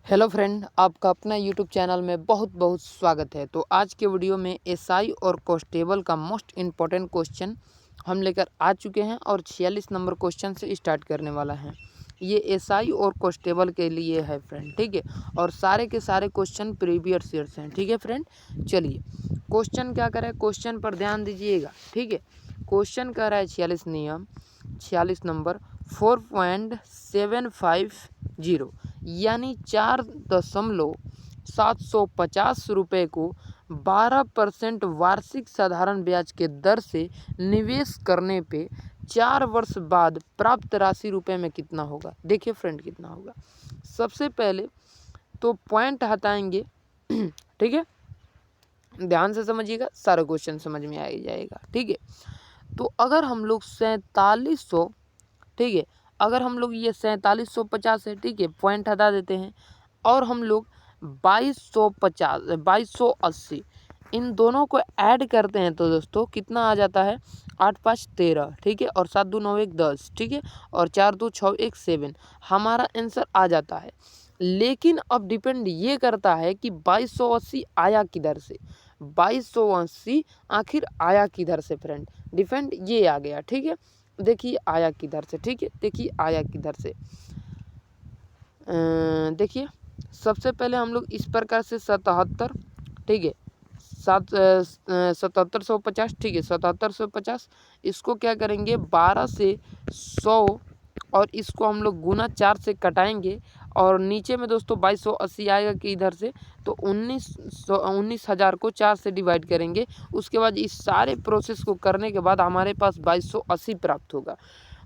Hello friend, आपका अपना YouTube channel में बहुत बहुत स्वागत है। तो आज के वीडियो में एसआई और कांस्टेबल का मोस्ट इम्पॉर्टेंट क्वेश्चन हम लेकर आ चुके हैं और 46 नंबर क्वेश्चन से स्टार्ट करने वाला है। ये एसआई और कांस्टेबल के लिए है फ्रेंड, ठीक है। और सारे के सारे क्वेश्चन प्रीवियस ईयर्स हैं, ठीक है फ्रेंड। चलिए क्वेश्चन क्या करें, क्वेश्चन पर ध्यान दीजिएगा, ठीक है। क्वेश्चन कह रहा है 46 नियम 46 नंबर 4.750 यानी 4,750 रुपये को 12% वार्षिक साधारण ब्याज के दर से निवेश करने पे 4 वर्ष बाद प्राप्त राशि रुपए में कितना होगा। देखिए फ्रेंड कितना होगा। सबसे पहले तो पॉइंट हटाएंगे ठीक है, ध्यान से समझिएगा, सारा क्वेश्चन समझ में आ जाएगा, ठीक है। तो अगर हम लोग 4700, ठीक है, अगर हम लोग ये 4750 है, ठीक है, पॉइंट हटा देते हैं और हम लोग 2250 2280 इन दोनों को ऐड करते हैं तो दोस्तों कितना आ जाता है, 8 5 13, ठीक है, और 7 2 9 1 10, ठीक है, और 4 2 6 1 7 हमारा आंसर आ जाता है। लेकिन अब डिपेंड ये करता है कि 2280 आया किधर से, 2280 आखिर आया किधर से फ्रेंड, डिपेंड ये आ गया, ठीक है। देखिए आया किधर से, ठीक है, देखिए आया किधर से। देखिए सबसे पहले हम लोग इस प्रकार से 77, ठीक है, 7750, ठीक है, 7750 इसको क्या करेंगे 12 से 100 और इसको हम लोग गुना 4 से कटाएंगे और नीचे में दोस्तों 2280 आएगा कि इधर से, तो 19,000 को 4 से डिवाइड करेंगे। उसके बाद इस सारे प्रोसेस को करने के बाद हमारे पास 2280 प्राप्त होगा।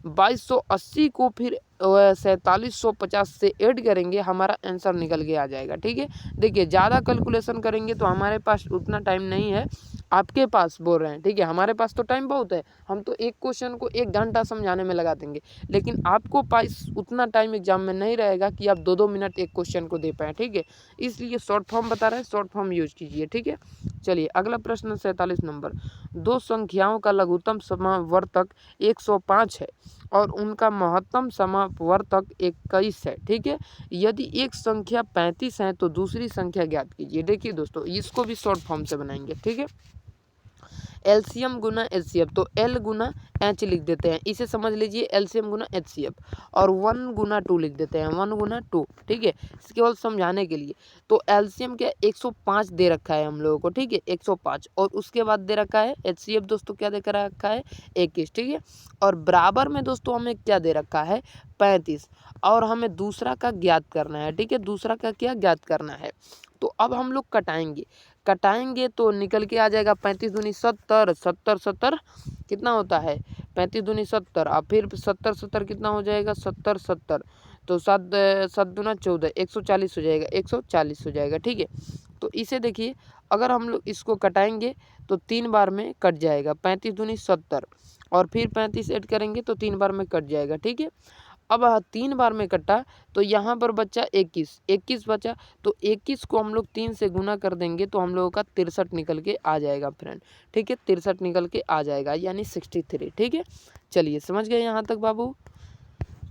2280 को फिर 4750 से ऐड करेंगे, हमारा आंसर निकल के आ जाएगा, ठीक है। देखिए ज़्यादा कैलकुलेशन करेंगे तो हमारे पास उतना टाइम नहीं है, आपके पास बोल रहे हैं, ठीक है, हमारे पास तो टाइम बहुत है, हम तो एक क्वेश्चन को 1 घंटा समझाने में लगा देंगे, लेकिन आपको पास उतना टाइम एग्जाम में नहीं रहेगा कि आप 2 मिनट एक क्वेश्चन को दे पाएँ, ठीक है। इसलिए शॉर्ट फॉर्म बता रहे हैं, शॉर्ट फॉर्म यूज कीजिए, ठीक है। चलिए अगला प्रश्न 47 नंबर, दो संख्याओं का लघुत्तम समावर्तक 105 है और उनका महत्तम समावर्तक 21 है, ठीक है। यदि एक संख्या 35 है तो दूसरी संख्या ज्ञात कीजिए। देखिए दोस्तों इसको भी शॉर्ट फॉर्म से बनाएंगे, ठीक है। एलसीएम गुना एचसीएफ, तो एल गुना एच लिख देते हैं, इसे समझ लीजिए एलसीएम गुना एचसीएफ, और 1 गुना 2 लिख देते हैं, 1 गुना 2, ठीक है, केवल समझाने के लिए। तो एलसीएम क्या 105 दे रखा है हम लोगों को, ठीक है, 105, और उसके बाद दे रखा है एचसीएफ दोस्तों क्या दे रखा है 21, ठीक है, और बराबर में दोस्तों हमें क्या दे रखा है 35, और हमें दूसरा का ज्ञात करना है, ठीक है, दूसरा का क्या ज्ञात करना है। तो अब हम लोग कटाएंगे तो निकल के आ जाएगा 35 दूनी 70, 70 70 कितना होता है 35 दूनी 70, और फिर 70 70 कितना हो जाएगा 70 70, तो 7 7 दूना 14, 140 हो जाएगा, 140 हो जाएगा, ठीक है। तो इसे देखिए अगर हम लोग इसको कटाएंगे तो 3 बार में कट जाएगा, 35 दूनी 70 और फिर 35 ऐड करेंगे तो 3 बार में कट जाएगा, ठीक है। अब 3 बार में कटा तो यहाँ पर बचा 21 बचा, तो 21 को हम लोग 3 से गुना कर देंगे तो हम लोगों का 63 निकल के आ जाएगा फ्रेंड, ठीक है, 63 निकल के आ जाएगा यानी 63, ठीक है। चलिए समझ गए यहाँ तक बाबू।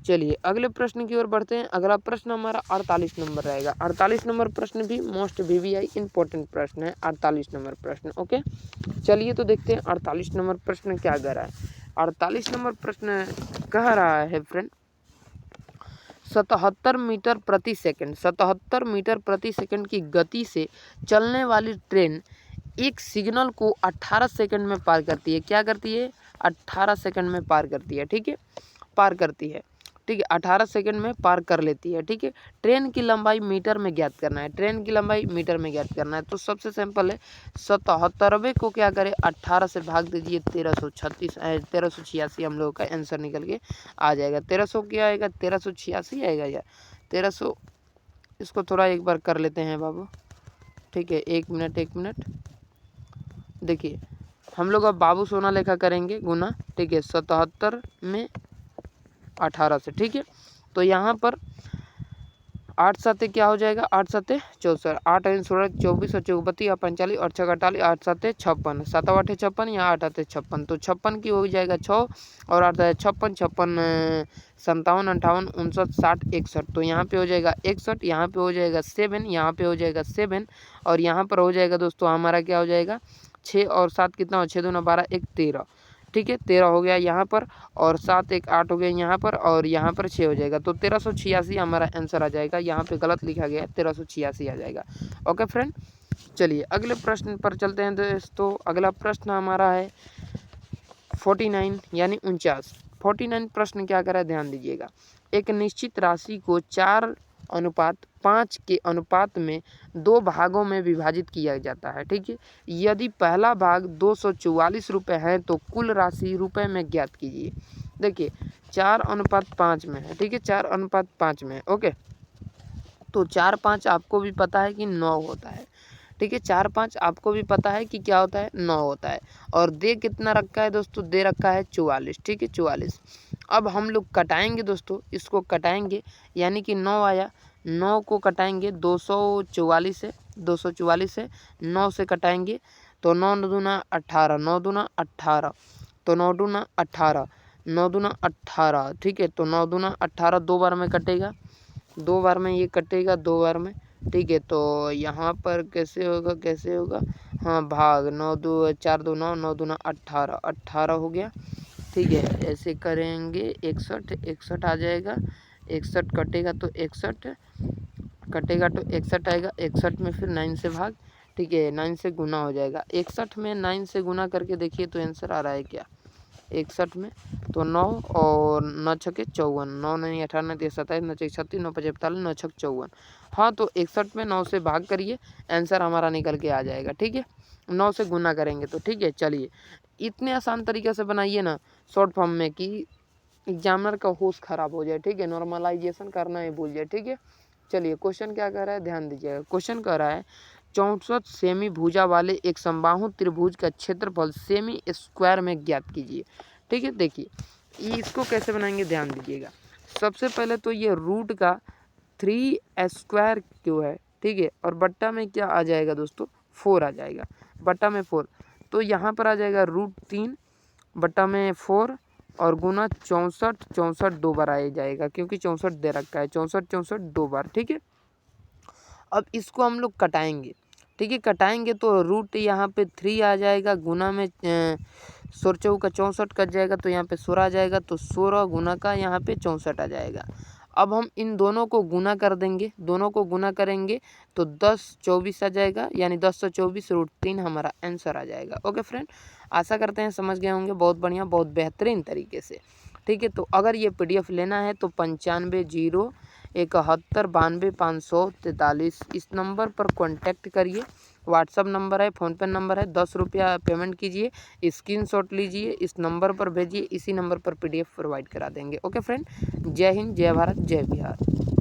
चलिए अगले प्रश्न की ओर बढ़ते हैं। अगला प्रश्न हमारा 48 नंबर रहेगा। 48 नंबर प्रश्न भी मोस्ट वीवीआई इंपॉर्टेंट प्रश्न है, 48 नंबर प्रश्न, ओके। चलिए तो देखते हैं 48 नंबर प्रश्न क्या कह रहा है। 48 नंबर प्रश्न कह रहा है फ्रेंड 77 मीटर प्रति सेकंड, 77 मीटर प्रति सेकंड की गति से चलने वाली ट्रेन एक सिग्नल को 18 सेकंड में पार करती है। क्या करती है 18 सेकंड में पार करती है, ठीक है, पार करती है, ठीक है, 18 सेकंड में पार कर लेती है, ठीक है। ट्रेन की लंबाई मीटर में ज्ञात करना है, ट्रेन की लंबाई मीटर में ज्ञात करना है। तो सबसे सिंपल है 77 को क्या करें 18 से भाग दीजिए, 1386 हम लोगों का आंसर निकल के आ जाएगा। 1300 क्या आएगा 1386 आएगा या 1300, इसको थोड़ा एक बार कर लेते हैं बाबू, ठीक है, एक मिनट। देखिए हम लोग अब बाबू सोना लेखा करेंगे गुना, ठीक है, 77 में 18 से, ठीक है। तो यहाँ पर 8 साते क्या हो जाएगा, 8 साते 64, 8 और 16 24 और 24 और 45 और 6 48, 8 साते 56, 7 8 56 या 8 आते 56, तो 56 की हो जाएगा 6 और 8 56 56 57 58 59 60 61, तो यहाँ पे हो जाएगा 61, यहाँ पे हो जाएगा 7, यहाँ पे हो जाएगा 7 और यहाँ पर हो जाएगा दोस्तों हमारा क्या हो जाएगा 6 और 7 कितना हो, 6 दूना 12 1 13, ठीक है 13 हो गया यहाँ पर और 7 1 8 हो गया यहाँ पर और यहाँ पर 6 हो जाएगा, तो 1386 हमारा आंसर आ जाएगा। यहाँ पे गलत लिखा गया है, 1386 आ जाएगा। ओके फ्रेंड, चलिए अगले प्रश्न पर चलते हैं दोस्तों। अगला प्रश्न हमारा है 49 यानी 49। 49 प्रश्न क्या करा है, ध्यान दीजिएगा। एक निश्चित राशि को 4:5 के अनुपात में 2 भागों में विभाजित किया जाता है, ठीक है। यदि पहला भाग 244 रुपये है तो कुल राशि रुपये में ज्ञात कीजिए। देखिए 4:5 में है, ठीक है, 4:5 में है। ओके, तो 4 5 आपको भी पता है कि 9 होता है, ठीक है। 4 5 आपको भी पता है कि क्या होता है, 9 होता है। और दे कितना रखा है दोस्तों, दे रखा है 44, ठीक है 44। अब हम लोग कटाएंगे दोस्तों, इसको कटाएंगे यानी कि 9 आया, 9 को कटाएंगे 244 से, 244 से 9 से कटाएंगे तो 9 दूना 18, 9 दूना 18, तो 9 दूना 18, 9 दूना 18, ठीक है। तो 9 दूना 18 2 बार में कटेगा, 2 बार में ये कटेगा, 2 बार में, ठीक है। तो यहाँ पर कैसे होगा, कैसे होगा, हाँ भाग 9 2 4 2 9, 9 दूना 18, 18 हो गया, ठीक है। ऐसे करेंगे 61, 61 आ जाएगा, 61 कटेगा तो 61 कटेगा तो 61 आएगा, 61 में फिर 9 से भाग, ठीक है, 9 से गुना हो जाएगा। 61 में 9 से गुना करके देखिए तो आंसर आ रहा है क्या, 61 में तो 9 और 9 छके 54, 9 नहीं 18 नहीं 27, 9 छक 36, 9 5 45, 9 छक 54। हाँ, तो 61 में 9 से भाग करिए, आंसर हमारा निकल के आ जाएगा, ठीक है। 9 से गुना करेंगे तो, ठीक है। चलिए इतने आसान तरीके से बनाइए ना शॉर्ट फॉर्म में कि एग्जामिनर का होश खराब हो जाए, ठीक है। नॉर्मलाइजेशन करना ही भूल जाए, ठीक है। चलिए क्वेश्चन क्या कह रहा है, ध्यान दीजिएगा। क्वेश्चन कह रहा है 64 सेमी भुजा वाले एक समबाहु त्रिभुज का क्षेत्रफल सेमी स्क्वायर में ज्ञात कीजिए, ठीक है। देखिए ये इसको कैसे बनाएंगे, ध्यान दीजिएगा। सबसे पहले तो ये रूट का 3 स्क्वायर क्यों है, ठीक है, और बट्टा में क्या आ जाएगा दोस्तों, 4 आ जाएगा, बट्टा में 4, तो यहाँ पर आ जाएगा √3 बट्टा में 4 और गुना 64, 64 2 बार आ जाएगा क्योंकि 64 दे रखा है, 64 64 2 बार, ठीक है। अब इसको हम लोग कटाएंगे, ठीक है, कटाएंगे तो रूट यहाँ पे 3 आ जाएगा, गुना में 16 का 64 कट जाएगा तो यहाँ पे 16 आ जाएगा, तो 16 गुना का यहाँ पे 64 आ जाएगा। अब हम इन दोनों को गुना कर देंगे, दोनों को गुना करेंगे तो 10 24 आ जाएगा, यानी 10 24 √3 हमारा आंसर आ जाएगा। ओके फ्रेंड, आशा करते हैं समझ गए होंगे, बहुत बढ़िया, बहुत बेहतरीन तरीके से, ठीक है। तो अगर ये PDF लेना है तो 95 0 71 92 543 इस नंबर पर कॉन्टैक्ट करिए। व्हाट्सअप नंबर है, फ़ोनपे नंबर है, 10 रुपया पेमेंट कीजिए, स्क्रीनशॉट लीजिए, इस नंबर पर भेजिए, इसी नंबर पर PDF प्रोवाइड करा देंगे। ओके फ्रेंड, जय हिंद, जय भारत, जय बिहार।